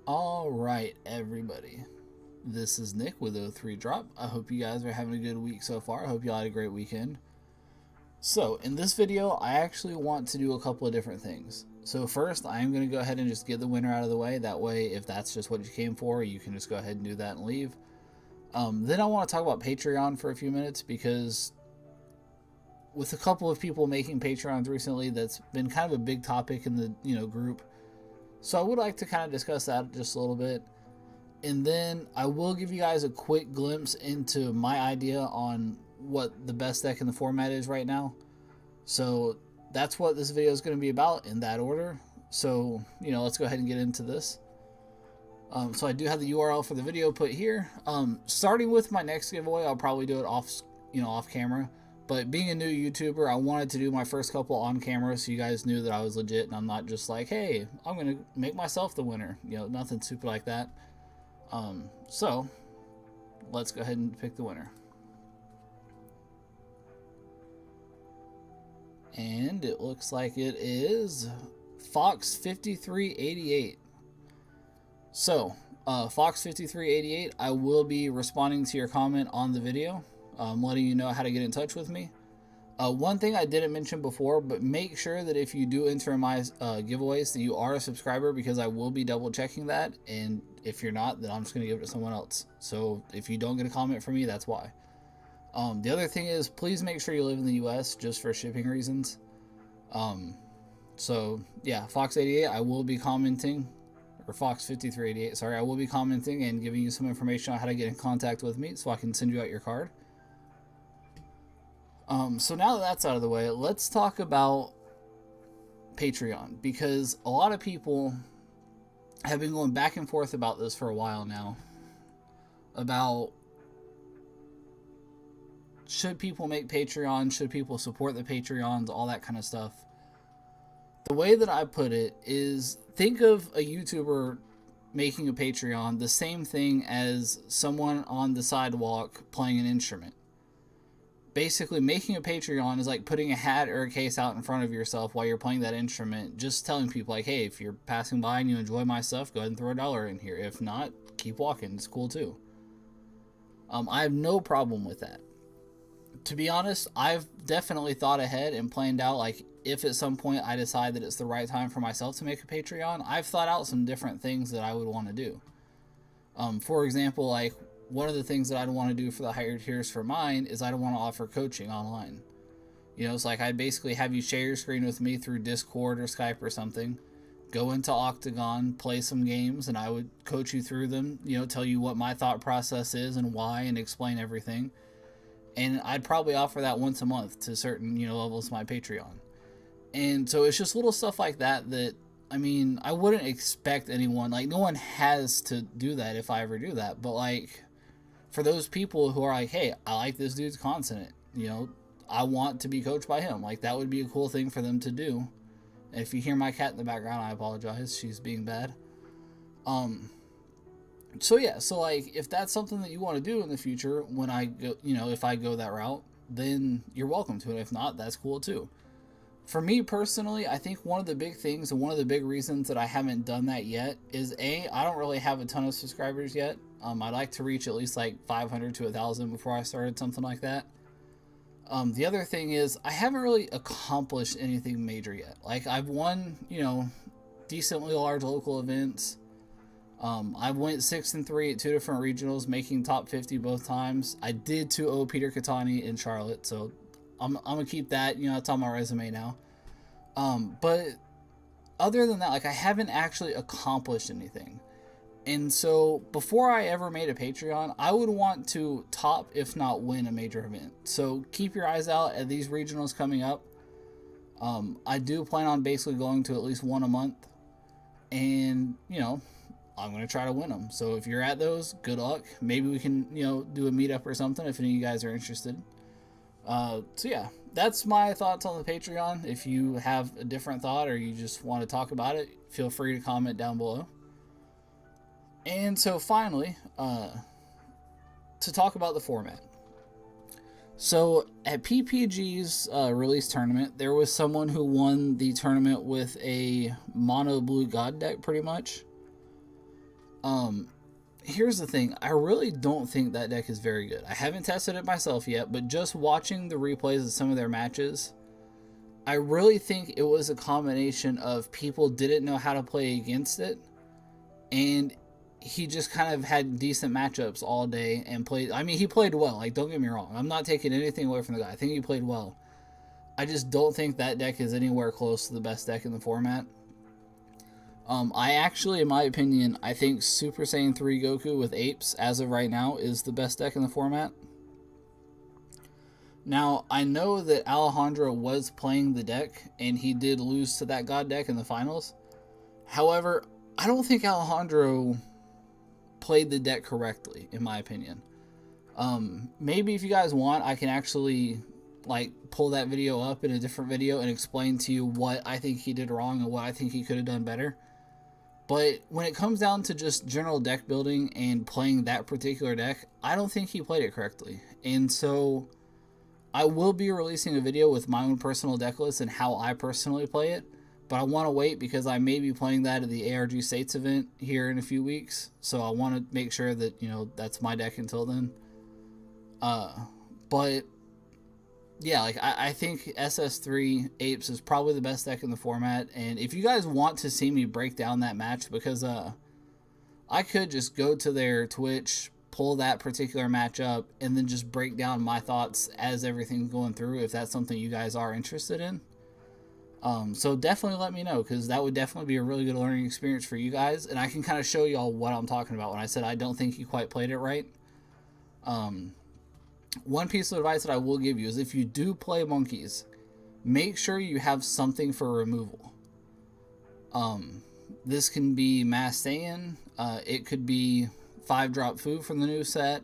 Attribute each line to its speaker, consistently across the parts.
Speaker 1: All right, everybody. This is Nick with O3 Drop. I hope you guys are having a good week so far. I hope you all had a great weekend. So, in this video, I actually want to do a couple of different things. So, first, I'm going to go ahead and just get the winner out of the way. That way, if that's just what you came for, you can just go ahead and do that and leave. Then I want to talk about Patreon for a few minutes because with a couple of people making Patreons recently, that's been kind of a big topic in the group. So I would like to kind of discuss that just a little bit. And then I will give you guys a quick glimpse into my idea on what the best deck in the format is right now. So that's what this video is going to be about in that order. So, let's go ahead and get into this. So I do have the URL for the video put here. Starting with my next giveaway, I'll probably do it off camera. But being a new YouTuber, I wanted to do my first couple on camera so you guys knew that I was legit and I'm not just like, hey, I'm going to make myself the winner. Nothing stupid like that. So let's go ahead and pick the winner. And it looks like it is Fox5388. So, Fox5388, I will be responding to your comment on the video, letting you know how to get in touch with me. One thing I didn't mention before, but make sure that if you do enter my giveaways that you are a subscriber, because I will be double checking that, and if you're not, then I'm just going to give it to someone else. So if you don't get a comment from me, that's why. The other thing is, please make sure you live in the US just for shipping reasons. So yeah, Fox88, I will be commenting, or Fox5388, sorry, I will be commenting and giving you some information on how to get in contact with me so I can send you out your card. So now that that's out of the way, let's talk about Patreon, because a lot of people have been going back and forth about this for a while now, about should people make Patreon, should people support the Patreons, all that kind of stuff. The way that I put it is, think of a YouTuber making a Patreon the same thing as someone on the sidewalk playing an instrument. Basically, making a Patreon is like putting a hat or a case out in front of yourself while you're playing that instrument, just telling people like, hey, if you're passing by and you enjoy my stuff, go ahead and throw $1 in here. If not, keep walking. It's cool too. I have no problem with that. To be honest, I've definitely thought ahead and planned out, like, if at some point I decide that it's the right time for myself to make a Patreon, I've thought out some different things that I would want to do. For example, like, one of the things that I'd want to do for the higher tiers for mine is I'd want to offer coaching online. It's like I'd basically have you share your screen with me through Discord or Skype or something, go into Octagon, play some games, and I would coach you through them, tell you what my thought process is and why, and explain everything. And I'd probably offer that once a month to certain, levels of my Patreon. And so it's just little stuff like that I mean, I wouldn't expect anyone, like, no one has to do that if I ever do that. But, like, for those people who are like, hey, I like this dude's content, I want to be coached by him. Like, that would be a cool thing for them to do. And if you hear my cat in the background, I apologize. She's being bad. So yeah, so like, if that's something that you want to do in the future, when I go, if I go that route, then you're welcome to it. If not, that's cool too. For me personally, I think one of the big things and one of the big reasons that I haven't done that yet is I don't really have a ton of subscribers yet. I'd like to reach at least like 500 to 1,000 before I started something like that. The other thing is I haven't really accomplished anything major yet. Like, I've won, decently large local events. I went 6-3 at 2 different regionals, making top 50 both times. I did 2-0 Peter Catani in Charlotte, so I'm gonna keep that. It's on my resume now. But other than that, like, I haven't actually accomplished anything. And so before I ever made a Patreon, I would want to top, if not win, a major event. So keep your eyes out at these regionals coming up. I do plan on basically going to at least one a month, and I'm going to try to win them. So if you're at those, good luck. Maybe we can, do a meetup or something if any of you guys are interested. So yeah, that's my thoughts on the Patreon. If you have a different thought or you just want to talk about it, feel free to comment down below. And so finally, to talk about the format. So at PPG's release tournament, there was someone who won the tournament with a mono blue god deck, pretty much. Here's the thing. I really don't think that deck is very good. I haven't tested it myself yet, but just watching the replays of some of their matches, I really think it was a combination of people didn't know how to play against it, and he just kind of had decent matchups all day and played. I mean, he played well. Like, don't get me wrong. I'm not taking anything away from the guy. I think he played well. I just don't think that deck is anywhere close to the best deck in the format. I actually, in my opinion, I think Super Saiyan 3 Goku with Apes, as of right now, is the best deck in the format. Now, I know that Alejandro was playing the deck, and he did lose to that God deck in the finals. However, I don't think Alejandro played the deck correctly, in my opinion. Maybe if you guys want, I can actually pull that video up in a different video and explain to you what I think he did wrong and what I think he could have done better. But when it comes down to just general deck building and playing that particular deck, I don't think he played it correctly. And so I will be releasing a video with my own personal deck list and how I personally play it. But I want to wait because I may be playing that at the ARG States event here in a few weeks. So I want to make sure that, that's my deck until then. But yeah, I think SS3 Apes is probably the best deck in the format. And if you guys want to see me break down that match, because I could just go to their Twitch, pull that particular match up, and then just break down my thoughts as everything's going through, if that's something you guys are interested in. So definitely let me know, because that would definitely be a really good learning experience for you guys, and I can kind of show y'all what I'm talking about when I said I don't think you quite played it right. One piece of advice that I will give you is if you do play monkeys, make sure you have something for removal. This can be Mass Saiyan, it could be 5-drop Fu from the new set,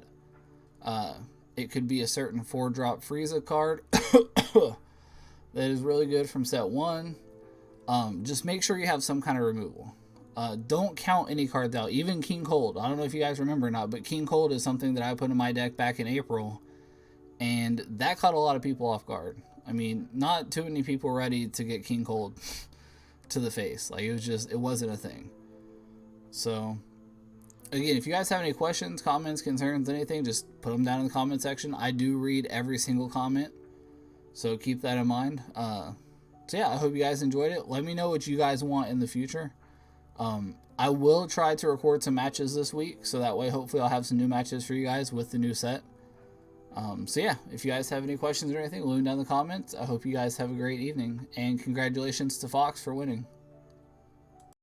Speaker 1: it could be a certain 4-drop Frieza card that is really good from set 1. Just make sure you have some kind of removal. Don't count any cards out, even King Cold. I don't know if you guys remember or not, but King Cold is something that I put in my deck back in April, and that caught a lot of people off guard. I mean, not too many people ready to get King Cold to the face. It wasn't a thing. So, again, if you guys have any questions, comments, concerns, anything, just put them down in the comment section. I do read every single comment, so keep that in mind. So yeah, I hope you guys enjoyed it. Let me know what you guys want in the future. I will try to record some matches this week, so that way hopefully I'll have some new matches for you guys with the new set. So yeah, if you guys have any questions or anything, leave them down in the comments. I hope you guys have a great evening, and congratulations to Fox for winning.